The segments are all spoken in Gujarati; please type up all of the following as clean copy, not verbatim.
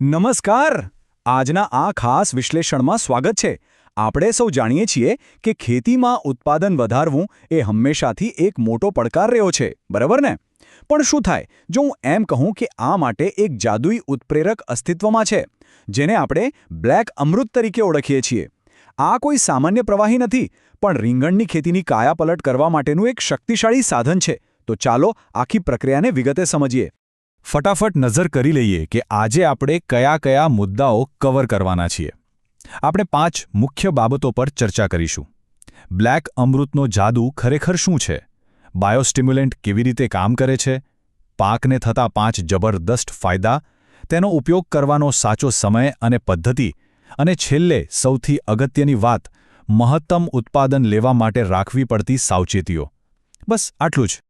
નમસ્કાર. આજના આ ખાસ વિશ્લેષણમાં સ્વાગત છે. આપણે સૌ જાણીએ છીએ કે ખેતીમાં ઉત્પાદન વધારવું એ હંમેશાથી એક મોટો પડકાર રહ્યો છે, બરાબર ને? પણ શું થાય જો હું એમ કહું કે આ માટે એક જાદુઈ ઉત્પ્રેરક અસ્તિત્વમાં છે, જેને આપણે બ્લેક અમૃત તરીકે ઓળખીએ છીએ? આ કોઈ સામાન્ય પ્રવાહી નથી, પણ રીંગણની ખેતીની કાયાપલટ કરવા માટેનું એક શક્તિશાળી સાધન છે. તો ચાલો આખી પ્રક્રિયાને વિગતે સમજીએ. ફટાફટ નજર કરી લઈએ કે આજે આપણે કયા કયા મુદ્દાઓ કવર કરવાના છીએ. આપણે 5 મુખ્ય બાબતો પર ચર્ચા કરીશું. બ્લેક અમૃતનો જાદુ ખરેખર શું છે? બાયોસ્ટિમ્યુલન્ટ કેવી રીતે કામ કરે છે? પાકને થતા 5 જબરદસ્ત ફાયદા, તેનો ઉપયોગ કરવાનો સાચો સમય અને પદ્ધતિ, અને છેલ્લે સૌથી અગત્યની વાત, મહત્તમ ઉત્પાદન લેવા માટે રાખવી પડતી સાવચેતીઓ. બસ આટલું જ.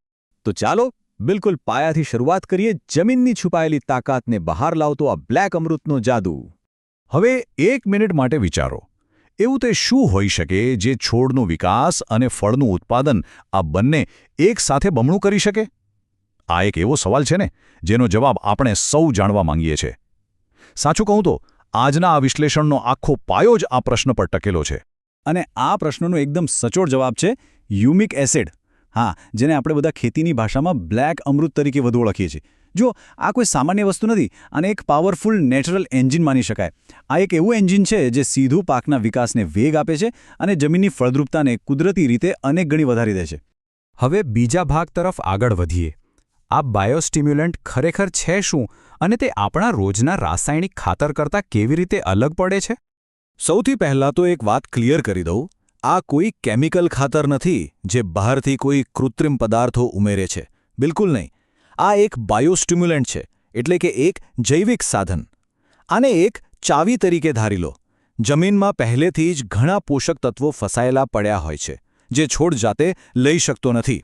તો ચાલો બિલકુલ પાયાથી શરૂઆત કરીએ. જમીનની છુપાયેલી તાકાતને બહાર લાવતો આ બ્લેક અમૃતનો જાદુ. હવે 1 મિનિટ માટે વિચારો. એવું તે શું હોઈ શકે જે છોડનો વિકાસ અને ફળનું ઉત્પાદન આ બંને એક સાથે બમણું કરી શકે? આ એક એવો સવાલ છે ને, જેનો જવાબ આપણે સૌ જાણવા માંગીએ છીએ. સાચું કહું તો આજના આ વિશ્લેષણનો આખો પાયો જ આ પ્રશ્ન પર ટકેલો છે. અને આ પ્રશ્નનો એકદમ સચોટ જવાબ છે હ્યુમિક એસિડ. હા, જેને આપણે બધા ખેતીની ભાષામાં બ્લેક અમૃત તરીકે વધુ ઓળખીએ છીએ. જો આ કોઈ સામાન્ય વસ્તુ નથી, અને એક પાવરફુલ નેચરલ એન્જિન માની શકાય. આ એક એવું એન્જિન છે જે સીધું પાકના વિકાસને વેગ આપે છે અને જમીનની ફળદ્રુપતાને કુદરતી રીતે અનેક ગણી વધારી દે છે. હવે બીજા ભાગ તરફ આગળ વધીએ. આ બાયોસ્ટિમ્યુલન્ટ ખરેખર છે શું, અને તે આપણા રોજના રાસાયણિક ખાતર કરતાં કેવી રીતે અલગ પડે છે? સૌથી પહેલાં તો એક વાત ક્લિયર કરી દઉં. આ કોઈ કેમિકલ ખાતર નથી જે બહારથી કોઈ કૃત્રિમ પદાર્થો ઉમેરે છે. બિલકુલ નહીં. આ એક બાયોસ્ટિમ્યુલન્ટ છે, એટલે કે એક જૈવિક સાધન. આને એક ચાવી તરીકે ધારી લો. જમીનમાં પહેલેથી જ ઘણા પોષક તત્વો ફસાયેલા પડ્યા હોય છે, જે છોડ જાતે લઈ શકતો નથી.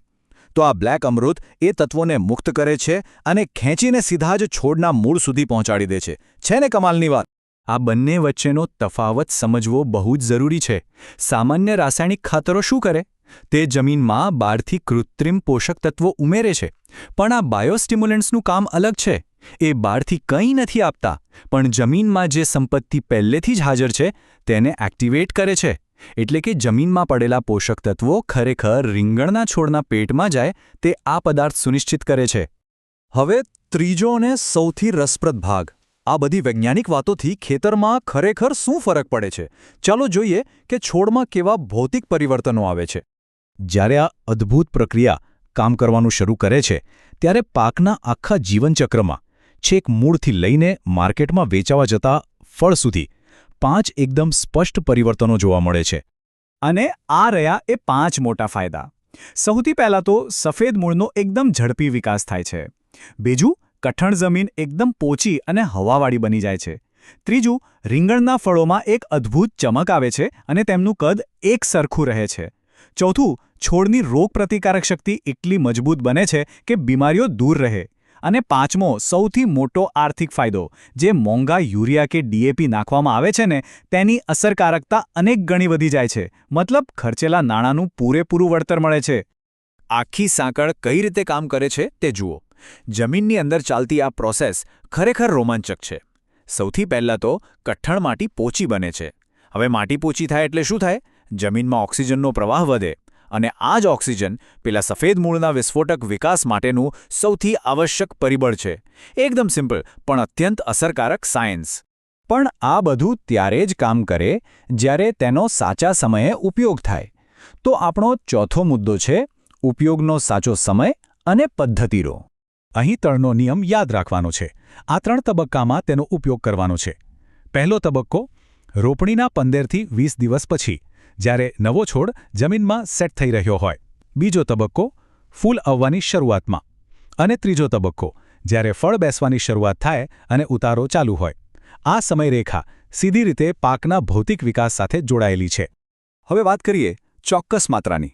તો આ બ્લેક અમૃત એ તત્વોને મુક્ત કરે છે અને ખેંચીને સીધા જ છોડના મૂળ સુધી પહોંચાડી દે છે. છે ને કમાલની વાત? આ બંને વચ્ચેનો તફાવત સમજવો બહુ જ જરૂરી છે. સામાન્ય રાસાયણિક ખાતરો શું કરે? તે જમીનમાં બહારથી કૃત્રિમ પોષક તત્વો ઉમેરે છે. પણ આ બાયોસ્ટિમ્યુલન્ટ્સનું કામ અલગ છે. એ બહારથી કંઈ નથી આપતા, પણ જમીનમાં જે સંપત્તિ પહેલેથી જ હાજર છે તેને એક્ટિવેટ કરે છે. એટલે કે જમીનમાં પડેલા પોષક તત્વો ખરેખર રીંગણના છોડના પેટમાં જાય તે આ પદાર્થ સુનિશ્ચિત કરે છે. હવે ત્રીજો અને સૌથી રસપ્રદ ભાગ. આ બધી વૈજ્ઞાનિક વાતોથી ખેતરમાં ખરેખર શું ફરક પડે છે? ચાલો જોઈએ કે છોડમાં કેવા ભૌતિક પરિવર્તનો આવે છે. જ્યારે આ અદ્ભુત પ્રક્રિયા કામ કરવાનું શરૂ કરે છે, ત્યારે પાકના આખા જીવનચક્રમાં, છેક મૂળથી લઈને માર્કેટમાં વેચાવા જતા ફળ સુધી 5 એકદમ સ્પષ્ટ પરિવર્તનો જોવા મળે છે. અને આ રહ્યા એ 5 મોટા ફાયદા. સૌથી પહેલાં તો સફેદ મૂળનો એકદમ ઝડપી વિકાસ થાય છે. બીજું, કઠણ જમીન એકદમ પોચી અને હવાવાળી બની જાય છે. ત્રીજું, રીંગણના ફળોમાં એક અદ્ભુત ચમક આવે છે અને તેમનું કદ એક સરખું રહે છે. ચોથું, છોડની રોગપ્રતિકારક શક્તિ એટલી મજબૂત બને છે કે બીમારીઓ દૂર રહે. અને પાંચમો, સૌથી મોટો આર્થિક ફાયદો, જે મોંઘા યુરિયા કે ડીએપી નાખવામાં આવે છે ને, તેની અસરકારકતા અનેક ગણી વધી જાય છે. મતલબ ખર્ચેલા નાણાંનું પૂરેપૂરું વળતર મળે છે. આખી સાંકળ કઈ રીતે કામ કરે છે તે જુઓ. જમીનની અંદર ચાલતી આ પ્રોસેસ ખરેખર રોમાંચક છે. સૌથી પહેલાં તો કઠણ માટી પોચી બને છે. હવે માટી પોચી થાય એટલે શું થાય? જમીનમાં ઓક્સિજનનો પ્રવાહ વધે. અને આ જ ઓક્સિજન પેલા સફેદ મૂળના વિસ્ફોટક વિકાસ માટેનું સૌથી આવશ્યક પરિબળ છે. એકદમ સિમ્પલ પણ અત્યંત અસરકારક સાયન્સ. પણ આ બધું ત્યારે જ કામ કરે જ્યારે તેનો સાચા સમયે ઉપયોગ થાય. તો આપણો ચોથો મુદ્દો છે ઉપયોગનો સાચો સમય અને પદ્ધતિનો. અહીં 3નો નિયમ યાદ રાખવાનો છે. આ 3 તબક્કામાં તેનો ઉપયોગ કરવાનો છે. પહેલો તબક્કો, રોપણીના 15થી 20 દિવસ પછી, જ્યારે નવો છોડ જમીનમાં સેટ થઈ રહ્યો હોય. બીજો તબક્કો, ફૂલ આવવાની શરૂઆતમાં. અને ત્રીજો તબક્કો, જ્યારે ફળ બેસવાની શરૂઆત થાય અને ઉતારો ચાલુ હોય. આ સમયરેખા સીધી રીતે પાકના ભૌતિક વિકાસ સાથે જોડાયેલી છે. હવે વાત કરીએ ચોક્કસ માત્રાની.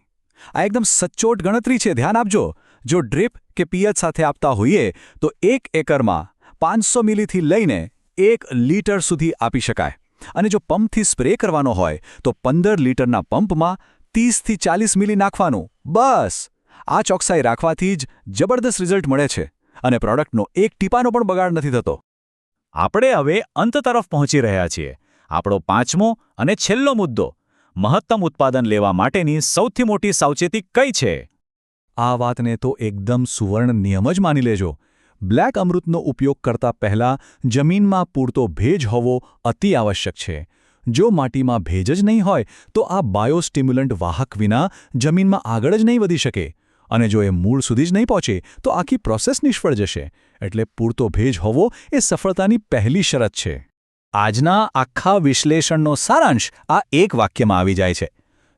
આ એકદમ સચોટ ગણતરી છે, ધ્યાન આપજો. જો ડ્રીપ કે પીએચ સાથે આપતા હોઈએ તો 1 એકરમાં 500 મિલીથી લઈને 1 લીટર સુધી આપી શકાય. અને જો પંપથી સ્પ્રે કરવાનો હોય તો 15 લીટરના પંપમાં 30થી 40 મિલી નાખવાનું. બસ આ ચોકસાઈ રાખવાથી જ જબરદસ્ત રિઝલ્ટ મળે છે અને પ્રોડક્ટનો એક ટીપાનો પણ બગાડ નથી થતો. આપણે હવે અંત તરફ પહોંચી રહ્યા છીએ. આપણો પાંચમો અને છેલ્લો મુદ્દો, મહત્તમ ઉત્પાદન લેવા માટેની સૌથી મોટી સાવચેતી કઈ છે? આ વાતને તો એકદમ સુવર્ણ નિયમ જ માની લેજો. બ્લેક અમૃતનો ઉપયોગ કરતા પહેલાં જમીનમાં પૂરતો ભેજ હોવો અતિ આવશ્યક છે. જો માટીમાં ભેજ જ નહીં હોય તો આ બાયોસ્ટિમ્યુલન્ટ વાહક વિના જમીનમાં આગળ જ નહીં વધી શકે. અને જો એ મૂળ સુધી જ નહીં પહોંચે તો આખી પ્રોસેસ નિષ્ફળ જશે. એટલે પૂરતો ભેજ હોવો એ સફળતાની પહેલી શરત છે. આજના આખા વિશ્લેષણનો સારાંશ આ એક વાક્યમાં આવી જાય છે.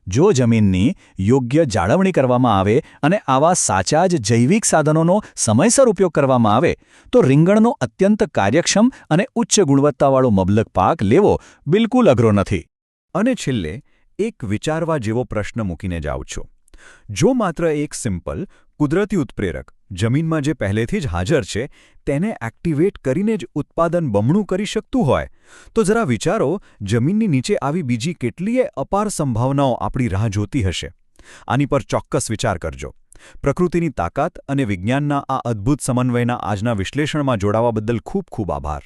જો જમીનની યોગ્ય જાળવણી કરવામાં આવે અને આવા સાચા જ જૈવિક સાધનોનો સમયસર ઉપયોગ કરવામાં આવે તો રીંગણનો અત્યંત કાર્યક્ષમ અને ઉચ્ચ ગુણવત્તાવાળો મબલક પાક લેવો બિલકુલ અઘરો નથી. અને છેલ્લે એક વિચારવા જેવો પ્રશ્ન મૂકીને જાઉં છું. જો માત્ર એક સિમ્પલ, કુદરતી ઉત્પ્રેરક જમીનમાં જે પહેલેથી જ હાજર છે તેને એક્ટિવેટ કરીને જ ઉત્પાદન બમણું કરી શકતું હોય તો જરા વિચારો, જમીનની નીચે આવી બીજી કેટલીય અપાર સંભાવનાઓ આપણી રાહ જોતી હશે. આની પર ચોક્કસ વિચાર કરજો. પ્રકૃતિની તાકાત અને વિજ્ઞાનના આ અદ્ભુત સમન્વયના આજના વિશ્લેષણમાં જોડાવા બદલ ખૂબ ખૂબ આભાર.